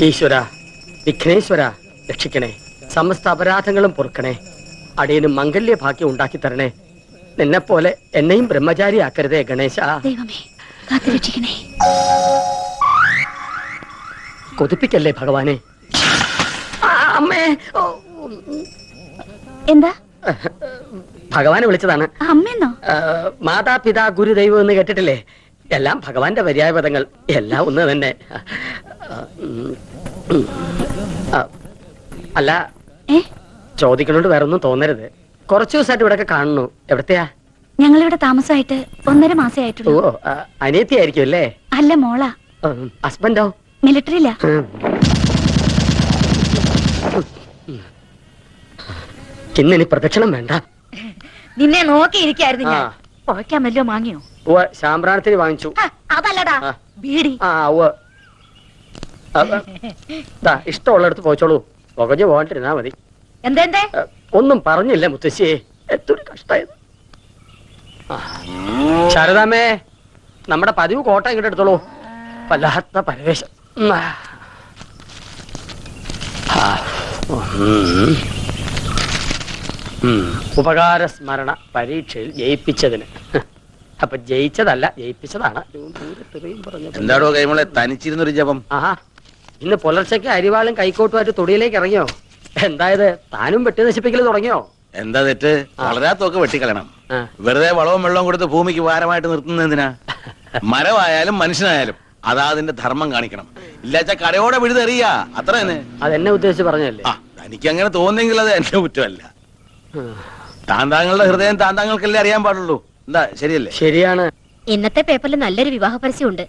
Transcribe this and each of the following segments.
ഈശ്വര, വിഘ്നേശ്വര, രക്ഷിക്കണേ. സമസ്ത അപരാധങ്ങളും പൊറുക്കണേ. അടിയനും മംഗല്യ ഭാഗ്യം ഉണ്ടാക്കി തരണേ. നിന്നെപ്പോലെ എന്നെയും ബ്രഹ്മചാരിയാക്കരുതേ ഗണേശ. കൊതിപ്പിക്കല്ലേ ഭഗവാനെ. അമ്മേ, എന്താ ഭഗവാനെ വിളിച്ചതാണ്. അമ്മയെന്നോ? മാതാപിതാ ഗുരുദൈവം എന്ന് കേട്ടിട്ടില്ലേ? എല്ലാം ഭഗവാന്റെ പര്യായപദങ്ങൾ. എല്ലാം ഒന്ന് തന്നെ. അല്ല, ചോദിക്കണോണ്ട് വേറെ ഒന്നും തോന്നരുത്. കുറച്ചു ദിവസമായിട്ട് ഇവിടെ കാണുന്നു. എവിടത്തെയാ? ഞങ്ങളിവിടെ താമസമായിട്ട് 1.5 മാസേ ആയിട്ടുള്ളൂ. ഓ, അനിയത്തിയായിരിക്കും അല്ലേ? അല്ല, മോളാ. ഹസ്ബൻഡോ? മിലിറ്ററിയില്ല. ഇന്നിനി പ്രദക്ഷിണം വേണ്ട. നിന്നെ നോക്കിയിരിക്കായിരുന്നു ഞാൻ. പുഴയ്ക്കാൻ വല്ലോ വാങ്ങിയോ? ശാമ്പ്രാണത്തിന് വാങ്ങിച്ചു. അതല്ലടാ, ബീഡി. ഇഷ്ടമുള്ളടത്ത് പോയിച്ചോളൂ. പുകഞ്ഞു പോകാണ്ടിരുന്നാ മതി. എന്തേ? ഒന്നും പറഞ്ഞില്ല മുത്തശ്ശിയെ. എത്തൊരു കഷ്ടായത്. ശാരദാമ്മേ, നമ്മുടെ പതിവ് കോട്ട ഇങ്ങോട്ട് എടുത്തോളൂ. വല്ലാത്ത പരവേശം. ഉപകാര സ്മരണ പരീക്ഷയിൽ ജയിപ്പിച്ചതിന്. അപ്പൊ ജയിച്ചതല്ല, ജയിപ്പിച്ചതാണ്. എന്താടോ കൈമളെ തനിച്ചിരുന്നൊരു ജപം? ആഹാ, ഇന്ന് പുലർച്ചയ്ക്ക് അരിവാളും കൈക്കോട്ടുമായിട്ട് തൊടിയിലേക്ക് ഇറങ്ങിയോ? എന്തായത്, താനും വെട്ടി നശിപ്പിക്കൽ തുടങ്ങിയോ? എന്താ തെറ്റ്? വളരാത്തൊക്കെ വെട്ടിക്കളയണം. വെറുതെ വളവും വെള്ളവും കൊടുത്ത് ഭൂമിക്ക് ഭാരമായിട്ട് നിർത്തുന്നതിനാ? മരമായാലും മനുഷ്യനായാലും അതാ അതിന്റെ ധർമ്മം കാണിക്കണം. ഇല്ലാച്ച കടയോടെ വിഴുതെറിയാ, അത്ര തന്നെ. അതെന്നെ ഉദ്ദേശിച്ച് പറഞ്ഞല്ലേ? എനിക്ക് അങ്ങനെ തോന്നുന്നെങ്കിൽ അത് എന്റെ കുറ്റമല്ല. താന്താങ്ങളുടെ ഹൃദയം താന്താങ്ങൾക്കല്ലേ അറിയാൻ പാടുള്ളൂ. എന്താ, ശരിയല്ലേ? ശരിയാണ്. ഇന്നത്തെ പേപ്പറിൽ നല്ലൊരു വിവാഹ പരസ്യമുണ്ട്.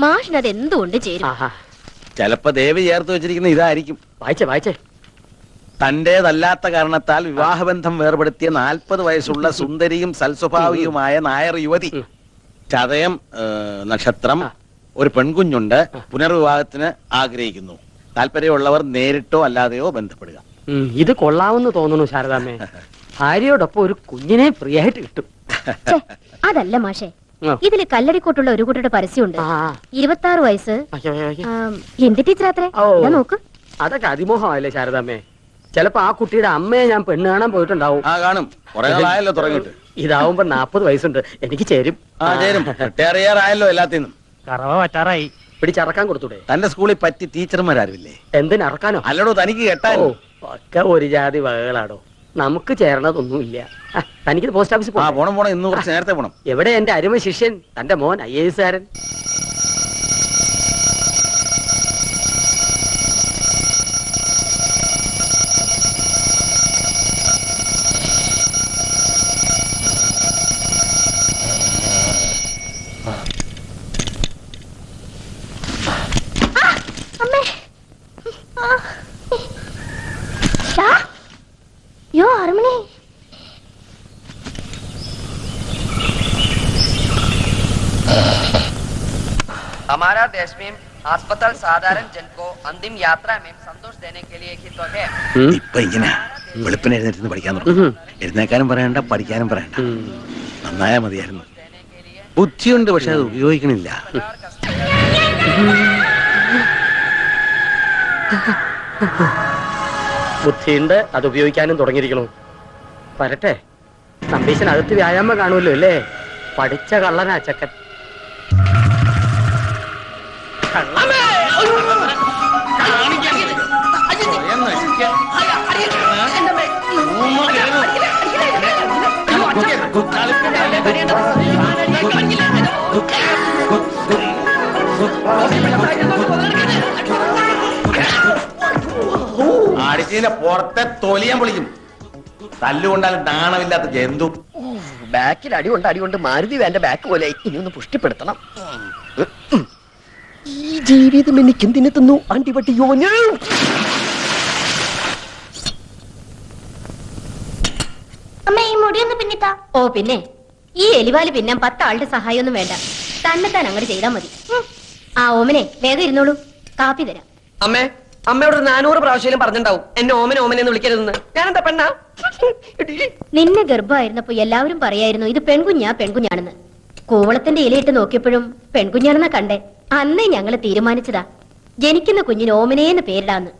മാഷിന് അത് എന്തുകൊണ്ട് ചേരും? ചിലപ്പോ ദേവി ചേർത്ത് വെച്ചിരിക്കുന്ന ഇതായിരിക്കും. വായിച്ചേ. തന്റേതല്ലാത്ത കാരണത്താൽ വിവാഹബന്ധം വേർപെടുത്തിയ 40 വയസ്സുള്ള സുന്ദരിയും സൽസ്വഭാവിയുമായ നായർ യുവതി. ചതയം നക്ഷത്രം. ഒരു പെൺകുഞ്ഞുണ്ട്. പുനർവിവാഹത്തിന് ആഗ്രഹിക്കുന്നു. താല്പര്യമുള്ളവർ നേരിട്ടോ അല്ലാതെയോ ബന്ധപ്പെടുക. ഇത് കൊള്ളാമെന്ന് തോന്നുന്നു ശാരദാമ്മേ. ഭാര്യയോടൊപ്പം ഒരു കുഞ്ഞിനെ ഫ്രീ ആയിട്ട് കിട്ടും. അതല്ല മാഷേ, ഇതില് കല്ലടിക്കോട്ടുള്ള ഒരു കുട്ടിയുടെ പരസ്യമുണ്ട്. 26 വയസ്സ്. എന്ത് ടീച്ചറാത്രേ? നോക്ക്. അതൊക്കെ അതിമോഹമല്ലേ ശാരദാമ്മേ? ചിലപ്പോ ആ കുട്ടിയുടെ അമ്മയെ ഞാൻ പെണ്ണ് കാണാൻ പോയിട്ടുണ്ടാവും. കാണും. ഇതാവുമ്പോ 40 വയസ്സുണ്ട്. എനിക്ക് ചേരും. അറിയാറായല്ലോ എല്ലാത്തിനും. കറവ പറ്റാറായി. പിടിച്ചറക്കാൻ കൊടുത്തൂടെ? തന്റെ സ്കൂളിൽ പറ്റി ടീച്ചർമാരാരുമില്ലേ? എന്തിനറക്കാനോ? അല്ലടോ, തനിക്ക് കേട്ടാലോ. ഒക്കെ ഒരു ജാതി വകകളാടോ. നമുക്ക് ചേരണതൊന്നുമില്ല. തനിക്ക് പോസ്റ്റ് ഓഫീസിൽ പോണം. ഇന്ന് കുറച്ച് നേരത്തെ പോണം. എവിടെ എന്റെ അരുമ ശിഷ്യൻ, തന്റെ മോൻ IAS കാരൻ? हमारा देश में अस्पताल साधारण जन को अंतिम यात्रा में संतोष देने के लिए ही तो है. ഇപ്പൊ ഇങ്ങനെ വെളുപ്പിന് എഴുന്നേറ്റ് പഠിക്കാൻ തുടങ്ങും. എഴുന്നേക്കാനും പറയണ്ട, പഠിക്കാനും പറയണ്ട. നന്നായാ മതിയായിരുന്നു. ബുദ്ധിയുണ്ട്, പക്ഷെ അത് ഉപയോഗിക്കണില്ല. ബുദ്ധിയുണ്ട്, അത് ഉപയോഗിക്കാനും തുടങ്ങിയിരിക്കണു. വരട്ടെ. നമ്പീശനകത്ത് വ്യായാമം കാണുമല്ലോ അല്ലേ? പഠിച്ച കള്ളനാ ചക്കൻ. അടിച്ചതിന്റെ പുറത്തെ തൊലിയാൻ പൊളിക്കും. തല്ലുകൊണ്ടാൽ നാണമില്ലാത്ത ജന്തു. ബാക്കിൽ അടികൊണ്ട് മാരുതി വേണ്ട ബാക്ക് പോലെ ഇനി ഒന്ന് പുഷ്ടിപ്പെടുത്തണം. ഈ ജീവിതം എനിക്ക് എന്തിനു തന്നു അണ്ടിപട്ടിയോ? ഓ പിന്നെ ഈ എലിവാല് പിന്നെ 10 ആളുടെ സഹായമൊന്നും വേണ്ട. തന്നെത്താൻ അങ്ങോട്ട് ചെയ്താൽ മതി. ആ ഓമനെ വേഗം ഇരുന്നോളൂ, കാപ്പി തരാം. അമ്മയോട് 400 പ്രാവശ്യം പറഞ്ഞിട്ടുണ്ടാവും എന്നെ ഓമനെന്ന് വിളിക്കരുതെന്ന്. ഞാനെന്താ പെണ്ണാ? നിന്നെ ഗർഭമായിരുന്നപ്പോ എല്ലാവരും പറയായിരുന്നു ഇത് പെൺകുഞ്ഞാണെന്ന്. കൂവളത്തിന്റെ ഇലയിട്ട് നോക്കിയപ്പോഴും പെൺകുഞ്ഞാണെന്നാ കണ്ടേ. അന്നേ ഞങ്ങള് തീരുമാനിച്ചതാ. ജനിക്കുന്ന കുഞ്ഞിന് ഓമനേന്ന് പേരിടാന്ന്.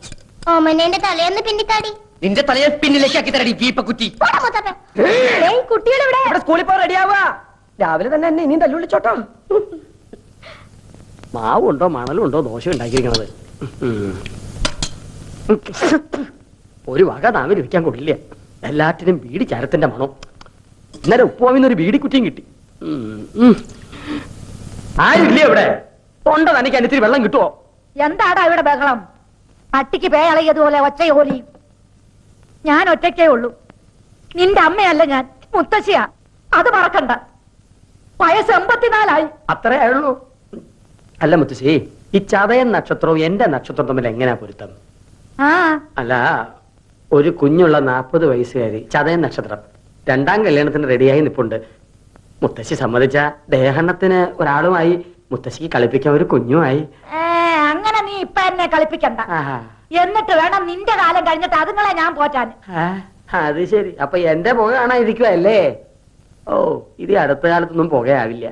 ഓമനേന്റെ തലയൊന്ന് പിന്നിത്താടി. നിന്റെ തലയെ പിന്നിലേക്ക് ആക്കി തരടി വീപ്പക്കുറ്റി. കുട്ടികളെവിടെ? ഇവിടെ സ്കൂളിൽ പോ റെഡിയാവാ. രാവിലെ തന്നെ എന്നെ ഇനിയും തല്ലുവിളിച്ചോട്ടോ. മാവുണ്ടോ മണലുണ്ടോ ദോശ ഉണ്ടാക്കിയിരിക്കണത്. ഒരു വക നാവിൽ വെക്കാൻ കൊള്ളില്ല. എല്ലാറ്റിനും ബീഡി ചരത്തിന്റെ മണം. ഇന്നലെ ഉപ്പുവാമിന്നൊരു ബീഡി കുറ്റിയും കിട്ടി. ആരില്ലേ ഇവിടെ? തൊണ്ട തനിക്ക് അതിന് ഇത്തിരി വെള്ളം കിട്ടുമോ? എന്താടാ ഇവിടെ ബഹളം? പട്ടിക്ക് പേയളയതുപോലെ ഒച്ചയോലി. ഞാൻ ഒറ്റയ്ക്കേ ഉള്ളൂ. നിന്റെ അമ്മയല്ല ഞാൻ, മുത്തശ്ശിയാ. അത് മറക്കണ്ട. വയസ്സ് 84 അത്രേ ആയുള്ളൂ. അല്ല മുത്തശ്ശി, ഈ ചതയൻ നക്ഷത്രവും എന്റെ നക്ഷത്രവും തമ്മിൽ എങ്ങനെയാ പൊരുത്തം? ആ അല്ല, ഒരു കുഞ്ഞുള്ള 40 വയസ്സുകാരി, ചതയൻ നക്ഷത്രം, 2ാം കല്യാണത്തിന് റെഡിയായി നിപ്പുണ്ട്. മുത്തശ്ശി സമ്മതിച്ച ദേഹണ്ണത്തിന് ഒരാളുമായി, മുത്തശ്ശിക്ക് കളിപ്പിക്കാൻ ഒരു കുഞ്ഞുമായി. അങ്ങനെ നീ ഇപ്പൊ എന്നെ കളിപ്പിക്കണ്ട. ആഹാ. എന്നിട്ട് വേണം നിന്റെ കാലം കഴിഞ്ഞിട്ട് അതുങ്ങളെ ഞാൻ പോറ്റാൻ. ആ, അത് ശരി. അപ്പൊ എന്റെ പുക കാണാതിരിക്കുവല്ലേ? ഓ, ഇത് അടുത്ത കാലത്തൊന്നും പുകയാവില്ല.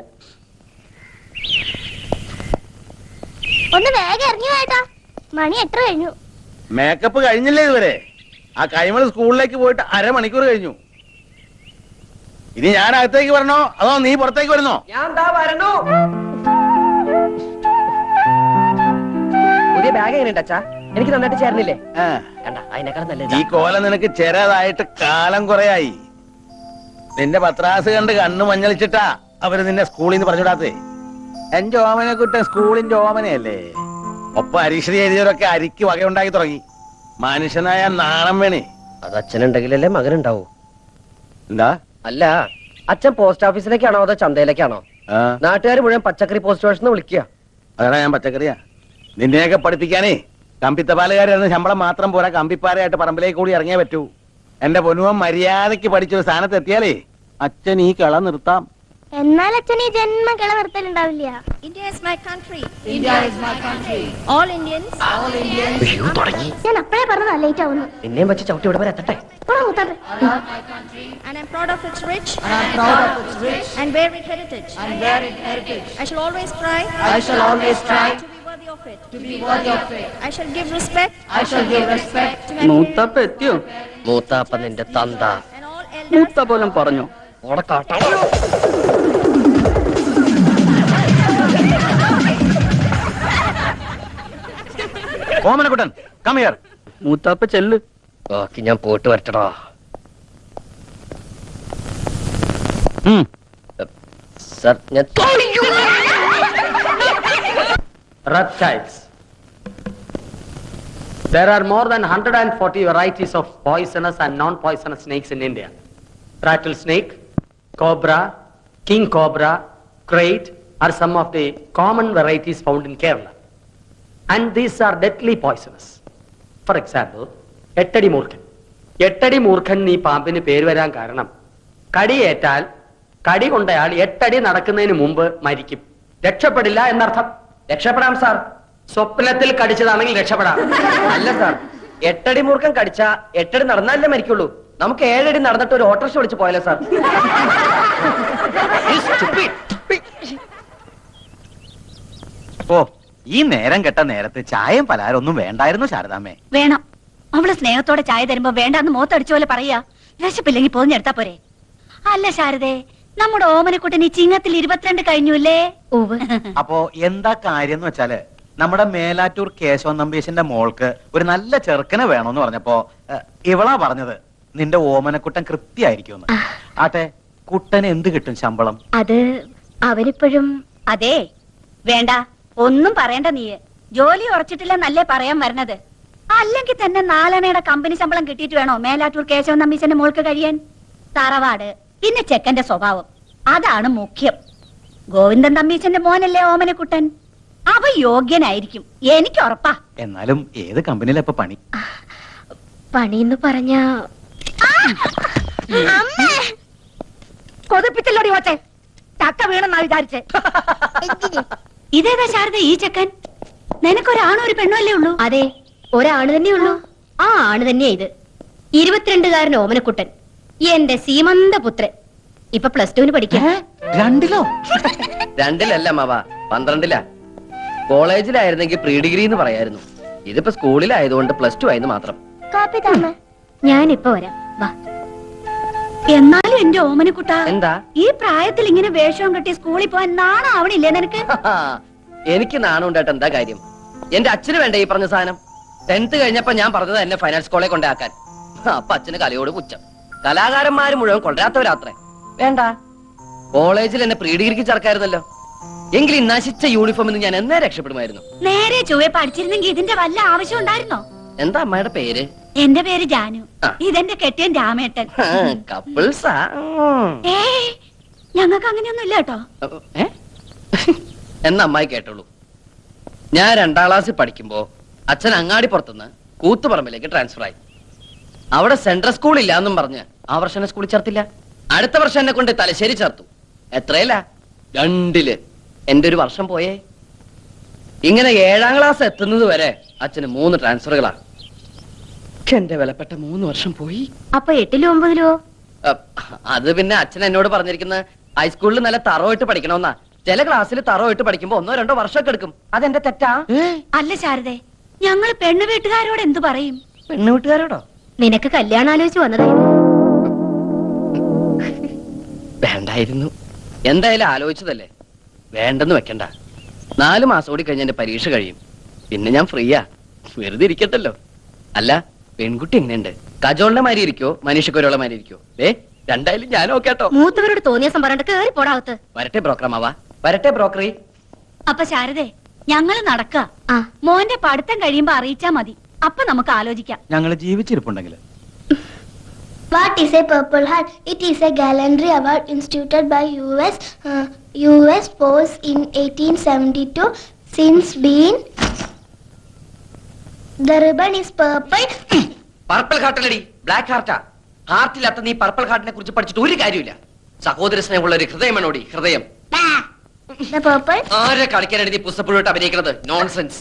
ഒന്ന് വേഗം ഇറങ്ങി വേട്ടാ, മണി എത്ര കഴിഞ്ഞു? മേക്കപ്പ് കഴിഞ്ഞില്ലേ ഇതുവരെ? ആ കൈമൾ സ്കൂളിലേക്ക് പോയിട്ട് 1/2 മണിക്കൂർ കഴിഞ്ഞു. ഇനി ഞാൻ അകത്തേക്ക് വരണോ അതോ നീ പുറത്തേക്ക് വരുന്നോ? ഞാൻ ദാ വരണു. പുതിയ ബാഗ് എങ്ങനെയുണ്ട് അച്ഛാ? എനിക്ക് നന്നായിട്ട് ചേർന്നില്ലേ? ആ, കണ്ട, അതിനേക്കാൾ നല്ലത് ഈ കോല നിനക്ക് ചെറുതായിട്ട് കാലം കുറയായി. നിന്റെ പത്രാസ് കണ്ട് കണ്ണു മഞ്ഞളിച്ചിട്ടാ അവര് നിന്നെ സ്കൂളിൽ നിന്ന് പറഞ്ഞുവിടാത്തേ. എന്റെ ഓമനെ കുട്ടൻ സ്കൂളിന്റെ ഓമനയല്ലേ. ഒപ്പം അരീക്ഷണി എഴുതിയവരൊക്കെ അരിക്ക് വകയുണ്ടാക്കി തുടങ്ങി. മനുഷ്യനായ നാണം വേണേ. അത് അച്ഛനുണ്ടെങ്കിലല്ലേ മകനുണ്ടാവൂ. എന്താ? അല്ല, അച്ഛൻ പോസ്റ്റ് ഓഫീസിലേക്കാണോ അതോ ചന്തയിലേക്കാണോ? ആ, നാട്ടുകാർ മുഴുവൻ പച്ചക്കറി പോസ്റ്റ് സ്റ്റേഷൻ വിളിക്കുക. അതാണ് ഞാൻ പച്ചക്കറിയാ. നിന്നെയൊക്കെ പഠിപ്പിക്കാനേ കമ്പിത്തപാലുകാരായിരുന്നു. ശമ്പളം മാത്രം പോരാ, കമ്പിപ്പാരയായിട്ട് പറമ്പിലേക്ക് കൂടി ഇറങ്ങിയേ പറ്റൂ. എന്റെ പൊന്നുവൻ മര്യാദയ്ക്ക് പഠിച്ചൊരു സ്ഥാനത്ത് എത്തിയാലേ അച്ഛൻ ഈ കള നിർത്താം. എന്നാൽ അച്ഛൻ ഈ ജന്മ കിള നിർത്തലുണ്ടാവില്ല. India is my country. India is my country. All Indians. All Indians. ഞാൻ അപ്പഴേ പറഞ്ഞതാ ലേറ്റ് ആവുന്നു. നിന്നെയും വെച്ച് ചവിട്ടി ഇവിടെ വരെ എത്തട്ടെ. പോടാ മുത്താപ്പേ. And I'm proud of its rich. And I'm proud of its rich. And varied heritage. And varied heritage. I shall always try. I shall always try. To be worthy of it. To be worthy of it. I shall give respect. I shall give respect. To my മൂത്തപ്പ എത്തിയോ? മൂത്താപ്പ നിന്റെ തന്ത. and all elders. മൂത്ത പോലും പറഞ്ഞു. ഓടക്കാട്ട. Omanakuttan come here. മൂത്താപ്പ ചെല്ല്. ബാക്കി ഞാൻ പോയിട്ട് വരട്ടടാ. സർ, ഞാൻ reptiles. There are more than 140 varieties of poisonous and non-poisonous snakes in India. Rattlesnake, cobra, king cobra, crate are some of the common varieties found in Kerala. And these are deadly poisonous. For example, എട്ടടി മൂർഖൻ. എട്ടടി മൂർഖൻ ഈ പാമ്പിന് പേര് വരാൻ കാരണം കടിയേറ്റാൽ കടി കൊണ്ടയാൾ 8 അടി നടക്കുന്നതിന് മുമ്പ് മരിക്കും. രക്ഷപ്പെടില്ല എന്നർത്ഥം. രക്ഷപ്പെടാം സാർ. സ്വപ്നത്തിൽ കടിച്ചതാണെങ്കിൽ രക്ഷപ്പെടാം. അല്ല സാർ, 8 അടി മൂർഖൻ കടിച്ച 8 അടി നടന്നാലേ മരിക്കുള്ളൂ. നമുക്ക് 7 അടി നടന്നിട്ട് ഒരു ഓട്ടോറിക്ഷ വിളിച്ച് പോയാലോ സാർ? ഓ, ഈ നേരം കെട്ട നേരത്ത് ചായയും പലഹാരം ഒന്നും വേണ്ടായിരുന്നു ശാരദാമ്മേ. വേണം. അവള് സ്നേഹത്തോടെ ചായ തരുമ്പോ വേണ്ടാന്ന് മോത്തടിച്ച പോലെ പറയാ. വിശപ്പില്ലെങ്കിൽ പോഞ്ഞെടുത്താ പോരെ. അല്ല ശാരദേ, നമ്മുടെ ഓമനക്കുട്ടൻ ഈ ചിങ്ങത്തിൽ 22 കഴിഞ്ഞുല്ലേ? അപ്പോ എന്താ കാര്യം എന്ന് വെച്ചാല് നമ്മുടെ മേലാറ്റൂർ കേശവൻ നമ്പീശന്റെ മോൾക്ക് ഒരു നല്ല ചെറുക്കനെ വേണമെന്ന് പറഞ്ഞപ്പോ ഇവളാ പറഞ്ഞത് നിന്റെ ഓമനക്കുട്ടൻ കൃത്യായിരിക്കും. ആട്ടെ, കുട്ടന് എന്ത് കിട്ടും ശമ്പളം? അത് അവരിപ്പോഴും. അതെ, വേണ്ട, ഒന്നും പറയണ്ട. നീ ജോലി ഉറച്ചിട്ടില്ല നല്ലേ പറയാൻ വരണത്. അല്ലെങ്കിൽ തന്നെ 4 അണയുടെ കമ്പനി ശമ്പളം കിട്ടിയിട്ട് വേണോ മേലാറ്റൂർ കേശവൻ നമ്പീശന്റെ മോൾക്ക് കഴിയാൻ? തറവാട്, പിന്നെ ചെക്കന്റെ സ്വഭാവം, അതാണ് മുഖ്യം. ഗോവിന്ദൻ തമ്പീശന്റെ മോനല്ലേ ഓമനക്കുട്ടൻ. അവ യോഗ്യനായിരിക്കും, എനിക്ക് ഉറപ്പാ. എന്നാലും ഏത് കമ്പനിയിലാ ഇപ്പൊ പണി? പണിന്ന് പറഞ്ഞ കൊതിപ്പിച്ചല്ലോടി ഓച്ചെ. ചക്ക വീണെന്നാ വിചാരിച്ചേ. ഇതേതാ ശാരദ ഈ ചെക്കൻ? നിനക്കൊരാണോ ഒരു പെണ്ണോ അല്ലേ ഉള്ളൂ? അതെ, ഒരാണ് തന്നെയുള്ളൂ. ആ ആണ് തന്നെയാ ഇത്. 22-കാരൻ ഓമനക്കുട്ടൻ, എന്റെ സീമന്ത പുത്രൻ. ഇപ്പൊ +2 പഠിക്കാം. 2ലോ? 2ലല്ല മാവ, 12ലാ. കോളേജിലായിരുന്നെങ്കിൽ പ്രീ ഡിഗ്രി എന്ന് പറയായിരുന്നു. ഇതിപ്പോ സ്കൂളിലായതുകൊണ്ട് +2 ആയെന്ന് മാത്രം. കാപ്പി താമ. ഞാനിപ്പോ വരാം, വാ. എന്നാലും എന്റെ ഓമനക്കുട്ട, എന്താ? ഈ പ്രായത്തിൽ ഇങ്ങനെ വേഷവും കെട്ടി സ്കൂളിൽ പോകാൻ നാണാവണില്ലേ നിനക്ക്? എനിക്ക് നാണം ഉണ്ടായിട്ട് എന്താ കാര്യം? എന്റെ അച്ഛന് വേണ്ട ഈ പറഞ്ഞ സാധനം. 10th കഴിഞ്ഞപ്പോ ഞാൻ പറഞ്ഞത് എന്നെ ഫൈനാൻസ് കോളേജ് കൊണ്ടാക്കാൻ. അപ്പൊ അച്ഛന് കലയോട് പുച്ഛം. കലാകാരന്മാര് മുഴുവൻ കൊണ്ടുവരാത്തവരാത്രേ. വേണ്ട, കോളേജിൽ എന്നെ പ്രീ ഡിഗ്രിക്ക് ചേർക്കായിരുന്നല്ലോ. എങ്കിൽ ഈ നശിച്ച യൂണിഫോമിൽ നിന്ന് ഞാൻ എന്നേ രക്ഷപ്പെടുമായിരുന്നു. നേരെ ചൊവ്വെ പഠിച്ചിരുന്നെങ്കിൽ ഇതിന്റെ വല്ല ആവശ്യം ഉണ്ടായിരുന്നോ? എന്താ അമ്മയുടെ പേര്? എന്റെ പേര് ജാനു. ആ. ഇതെന്റെ കെട്ടിയൻ രാമേട്ടൻ. കപ്പിൾസാ? ഏയ്, ഞങ്ങൾക്ക് അങ്ങനെയൊന്നും ഇല്ല കേട്ടോ. എന്ന അമ്മായി കേട്ടോളൂ. ഞാൻ 2ാം ക്ലാസ്സിൽ പഠിക്കുമ്പോ അച്ഛൻ അങ്ങാടിപ്പുറത്തുനിന്ന് കൂത്തുപറമ്പിലേക്ക് ട്രാൻസ്ഫർ ആയി. അവിടെ സെൻട്രൽ സ്കൂൾ ഇല്ല എന്നും പറഞ്ഞ് ആ വർഷം എന്നെ സ്കൂളിൽ ചേർത്തില്ല. അടുത്ത വർഷം എന്നെ കൊണ്ട് തലശ്ശേരി ചേർത്തു. എത്രയില്ല? 2ല്. എന്റെ ഒരു വർഷം പോയേ. ഇങ്ങനെ 7ാം ക്ലാസ് എത്തുന്നത് വരെ അച്ഛന് 3 ട്രാൻസ്ഫറുകളാ. എന്റെ വിലപ്പെട്ട 3 വർഷം പോയി. അപ്പൊ 8ലോ 9ലോ? അത് പിന്നെ അച്ഛൻ എന്നോട് പറഞ്ഞിരിക്കുന്നത് ഹൈസ്കൂളിൽ നല്ല തറവായിട്ട് പഠിക്കണമെന്നാ. ചില ക്ലാസ്സിൽ തറവായിട്ട് പഠിക്കുമ്പോ 1 2 വർഷമൊക്കെ എടുക്കും. അതെന്റെ തെറ്റാ? അല്ല ശാരദേ, ഞങ്ങൾ പെണ്ണു വീട്ടുകാരോട് എന്തു പറയും? പെണ്ണു വീട്ടുകാരോടോ? നിനക്ക് കല്യാണം ആലോചിച്ച് വന്നതായിരുന്നു. വേണ്ടായിരുന്നു. എന്തായാലും ആലോചിച്ചതല്ലേ, വേണ്ടെന്ന് വെക്കണ്ട. 4 മാസം കൂടി കഴിഞ്ഞ എന്റെ പരീക്ഷ കഴിയും. പിന്നെ ഞാൻ ഫ്രീയാ, വെറുതെ ഇരിക്കട്ടല്ലോ. അല്ല, പെൺകുട്ടി എങ്ങനെയുണ്ട്? കജോളിന്റെ മാതിരി ഇരിക്കോ മനീഷക്കൊരുള്ള മാതിരി ഇരിക്കോ? രണ്ടായാലും ഞാനോ കേട്ടോ. മൂത്തവരോട് തോന്നിയ പറഞ്ഞിട്ട് കേറി പോടാവത്ത്. വരട്ടെ ബ്രോക്കറമാവാ, വരട്ടെ ബ്രോക്കറി. അപ്പൊ ശാരദേ, ഞങ്ങള് നടക്ക. മോന്റെ പഠിത്തം കഴിയുമ്പോ അറിയിച്ചാ മതി. അപ്പൊ നമുക്ക് ആലോചിക്കാം. ഞങ്ങൾ ജീവിച്ചിരിപ്പുണ്ടെങ്കിൽ. What is a Purple Heart? It is a gallantry award instituted by US Force in 1872. Since been, the ribbon is purple. Purple ഹാർട്ടല്ലടി, ബ്ലാക്ക് ഹാർട്ടാ. ഹാർട്ടില്ലാത്ത നീ പർപ്പിൾ ഹാർട്ടിനെ കുറിച്ച് പഠിച്ചിട്ട് ഒരു കാര്യമില്ല. സഹോദര സ്നേഹമുള്ള ഒരു ഹൃദയമാണോടി, ഹൃദയം. The purple? ആരെ കളിക്കാനാണ് നീ പുസ്തകപ്പുഴോട്ട് അഭിനയിക്കുന്നത്? നോൺസെൻസ്.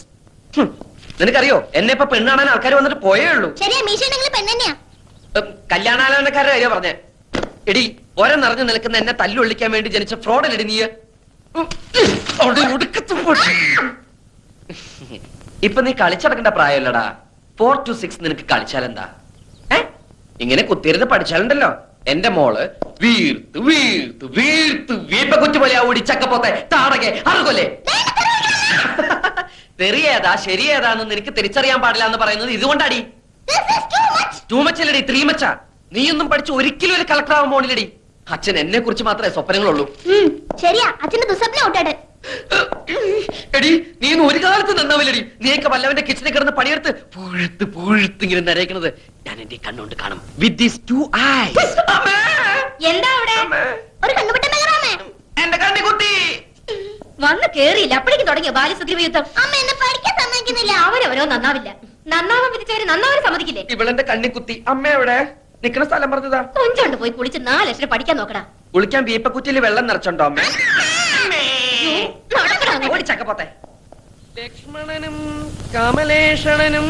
നിനക്കറിയോ, എന്നെ ഇപ്പൊ പെണ്ണാണാൻ ആൾക്കാർ വന്നിട്ട് പോയേ ഉള്ളൂ. ശരിയാ, മീശ ഉണ്ടെങ്കിൽ പെണ്ണെന്നെയാ. കല്യാണാലോചനക്കാരുടെ കാര്യം പറഞ്ഞേ. എടി, ഒര നിറഞ്ഞു നിൽക്കുന്ന എന്നെ തല്ലുള്ളിക്കാൻ വേണ്ടി ജനിച്ച ഫ്രോഡല്ലടി നീ. ഇപ്പൊ നീ കളിച്ചടക്കേണ്ട പ്രായമല്ലടാ. 4 to 6 നിനക്ക് കളിച്ചാലെന്താ? ഇങ്ങനെ കുത്തിയിരുന്ന് പഠിച്ചാലുണ്ടല്ലോ എന്റെ മോള് വീർത്ത് വീർത്ത് വീർത്ത് വീപ്പ കുറ്റുപോലെ ആ ഓടിച്ചക്കപ്പോത്തെ താടകെ അറുകൊല്ലേ. തെറിയേതാ ശരിയേതാന്ന് നിനക്ക് തിരിച്ചറിയാൻ പാടില്ല എന്ന് പറയുന്നത് ഇതുകൊണ്ടാടി. ടൂ മച്ചല്ലടി, 3 മച്ച. നീയൊന്നും പഠിച്ച് ഒരിക്കലും ഒരു കളക്ടർ ആവാൻ പോണില്ലടി. അച്ഛൻ എന്നെ കുറിച്ച് മാത്രമേ സ്വപ്നങ്ങളുള്ളൂ. ശരിയാ, അച്ഛന്റെ ദുസ്വപ്നം ഔട്ടാട്. എടി, നീ ഇന്ന് ഒരു കാലത്ത് നന്നാവില്ലടി. നീയൊക്കെ വല്ലവന്റെ കിച്ചണിൽ കിടന്ന് പണിയെടുത്ത് പുഴുത്ത് പുഴുത്ത് ഇങ്ങനെ നരയ്ക്കുന്നത് ഞാൻ എന്റെ കണ്ണുകൊണ്ട് കാണും. With these 2 eyes. എന്താ അവിടെ? ഒരു കണ്ണുപെട്ട മെഗറാമേ. എന്റെ കണ്ണി കുത്തി വന്ന് കേറിയില്ല, അപ്പോഴേക്കും തുടങ്ങിയ ബാല്യസുഗ്രീവ യുദ്ധം. അമ്മ എന്നെ പഠിക്കാൻ സമ്മതിക്കുന്നില്ല. അവരവരോ നന്നാവില്ല. നന്നാവാൻ വിധിച്ചവര് നന്നാവാൻ സമ്മതിക്കില്ലേ? ഇവളെന്റെ കണ്ണി കുത്തി. അമ്മ എവിടെ? നിക്കണ സ്ഥലം പറഞ്ഞതാ. കൊഞ്ചോണ്ട് പോയി കുളിച്ച് 4 ലക്ഷം പഠിക്കാൻ നോക്കടാ. കുളിക്കാൻ വീപ്പക്കുറ്റിയിൽ വെള്ളം നിറച്ചുണ്ടോ അമ്മ? ഓടിച്ചക്കപ്പോത്തെ. ലക്ഷ്മണനും കമലേഷണനും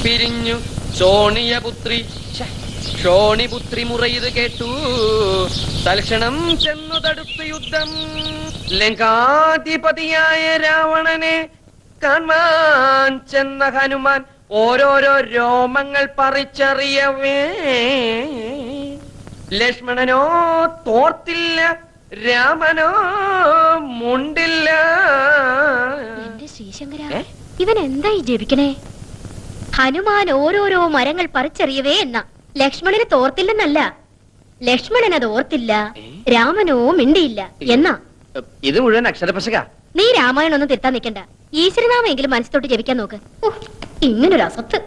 പിരിഞ്ഞു ശോണിയപുത്രി ശോണിപുത്രി മുറയത് കേട്ടു. തൽക്ഷണം ചെന്നു തടുത്തു യുദ്ധം. ലങ്കാധിപതിയായ രാവണനെ കാണാൻ ചെന്ന ഹനുമാൻ ഓരോരോ രോമങ്ങൾ പറിച്ചറിയവേ ലക്ഷ്മണനോ തോർത്തില്ല, രാമനോ മുണ്ടില്ല. എന്റെ ശ്രീശങ്കര, ഇവൻ എന്തായി ജപിക്കണേ? ഹനുമാൻ ഓരോരോ മരങ്ങൾ പറിച്ചെറിയവേ എന്ന ലക്ഷ്മണന് തോർത്തില്ലെന്നല്ല, ലക്ഷ്മണൻ അത് ഓർത്തില്ല, രാമനോ മിണ്ടിയില്ല എന്നാ. ഇത് മുഴുവൻ അക്ഷരപശക. നീ രാമായണം ഒന്നും തിരുത്താൻ നിൽക്കണ്ട. ഈശ്വരനാമെങ്കിലും മനസ്സിലോട്ട് ജപിക്കാൻ നോക്ക്. ഇങ്ങനൊരു അസത്ത്.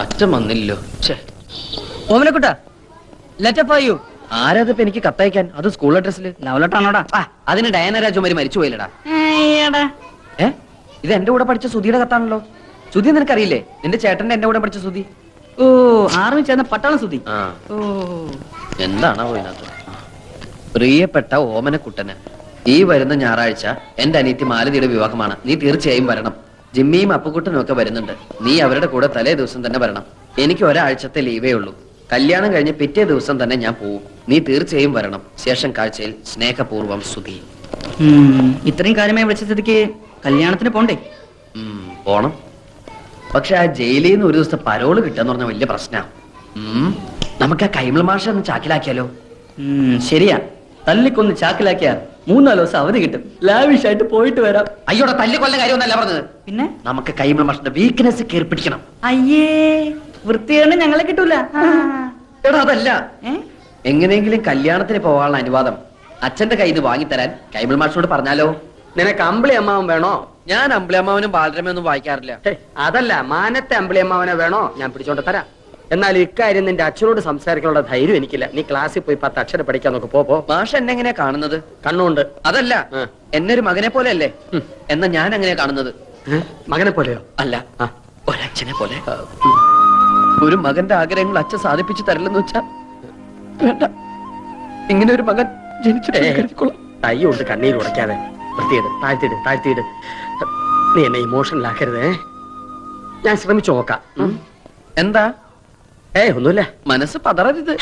അച്ഛൻ വന്നില്ലോ. Omanakutta, letter for you. ആരാതിപ്പോ എനിക്ക് കത്തയക്കാൻ? അത് സ്കൂൾ അഡ്രസ്സിൽ. ലവ് ലെറ്റർ ആണോടാ? അതിന് ഡയന രാജകുമാരി മരിച്ചു പോയില്ലടാ. ഇത് എന്റെ കൂടെ പഠിച്ച സുധിയുടെ കത്താണല്ലോ. സുധി നിനക്കറിയില്ലേ? നിന്റെ ചേട്ടന്റെ എന്റെ കൂടെ പഠിച്ച സുധി. ഓ, ആർമി ചേർന്ന പട്ടാളം സുധി. ഓ, എന്താണോ ഇതിനകത്ത്? പ്രിയപ്പെട്ട ഓമനക്കുട്ടന്, ഈ വരുന്ന ഞായറാഴ്ച എന്റെ അനിയത്തി മാലതിയുടെ വിവാഹമാണ്. നീ തീർച്ചയായും വരണം. ജിമ്മിയും അപ്പുക്കുട്ടനും ഒക്കെ വരുന്നുണ്ട്. നീ അവരുടെ കൂടെ തലേ ദിവസം തന്നെ വരണം. എനിക്ക് ഒരാഴ്ചത്തെ ലീവേ ഉള്ളൂ. കല്യാണം കഴിഞ്ഞ് പിറ്റേ ദിവസം തന്നെ ഞാൻ പോവും. നീ തീർച്ചയായും വരണം. ശേഷം കാഴ്ചയിൽ സ്നേഹപൂർവ്വം സുധി. ഇത്രയും കാര്യമായി വിളിച്ച സ്ഥിതിക്ക് കല്യാണത്തിന് പോണ്ടേ? പോണം. പക്ഷെ ആ ജയിലിൽ നിന്ന് ഒരു ദിവസത്തെ പരോള് കിട്ടാന്ന് പറഞ്ഞ വലിയ പ്രശ്നമാണ്. നമുക്ക് ആ കൈമൾ മാഷ ഒന്ന് ചാക്കിലാക്കിയാലോ? ശരിയാ, തല്ലിക്കൊന്ന് ചാക്കിലാക്കിയാ 3-4 ദിവസം അവധി കിട്ടും. ലാവിഷായിട്ട് പോയിട്ട് വരാം. അയ്യോടെ തല്ലിക്കൊല്ല കാര്യമൊന്നല്ല പറഞ്ഞത്. പിന്നെ നമുക്ക് കൈമൾ മാഷിന്റെ വീക്ക്നെസ് കയറി പിടിക്കണം. അയ്യേ, വൃത്തിയാണ് ഞങ്ങളെ കിട്ടൂല. എടാ അതല്ല, എങ്ങനെയെങ്കിലും കല്യാണത്തിന് പോകാനുള്ള അനുവാദം അച്ഛന്റെ കയ്യിൽ നിന്ന് വാങ്ങിത്തരാൻ കൈമൾ മാഷിനോട് പറഞ്ഞാലോ? നിനക്ക് അമ്പിളി അമ്മാവൻ വേണോ? ഞാൻ അമ്പിളിയമ്മാവനും ബാലരമയൊന്നും വായിക്കാറില്ല. അതല്ല, മാനത്തെ അമ്പിളി അമ്മാവനെ വേണോ? ഞാൻ പിടിച്ചോണ്ട് തരാം. എന്നാൽ ഇക്കാര്യം നിന്റെ അച്ഛനോട് സംസാരിക്കാനുള്ള ധൈര്യം എനിക്കില്ല. നീ ക്ലാസ്സിൽ പോയി 10 അക്ഷരം പഠിക്കാൻ നോക്ക്. പോ. മാഷ് എന്നെ എങ്ങനെയാ കാണുന്നത്? കണ്ണുണ്ട്. അതല്ല, എന്നെ ഒരു മകനെ പോലെ അല്ലേ? എന്നാ ഞാൻ എങ്ങനെയാ കാണുന്നത്? മകനെ പോലെയോ? അല്ല, ഒരച്ഛനെ പോലെ. ഒരു മകന്റെ ആഗ്രഹങ്ങൾ അച്ഛൻ സാധിപ്പിച്ചു തരില്ലെന്ന് വെച്ചാ വേണ്ട. ഇങ്ങനെ ഒരു മകൻ ജനിച്ചിട്ട് തൈ കൊണ്ട് കണ്ണീര് ഉടയ്ക്കാതെ വൃത്തിയിട്. താഴ്ത്തിയിട്. നീ എന്നെ ഇമോഷണൽ ആക്കരുതേ. ഞാൻ ശ്രമിച്ചു നോക്കാം. എന്താ? ഒന്നുമില്ല. മനസ്സ് പതറരുത്.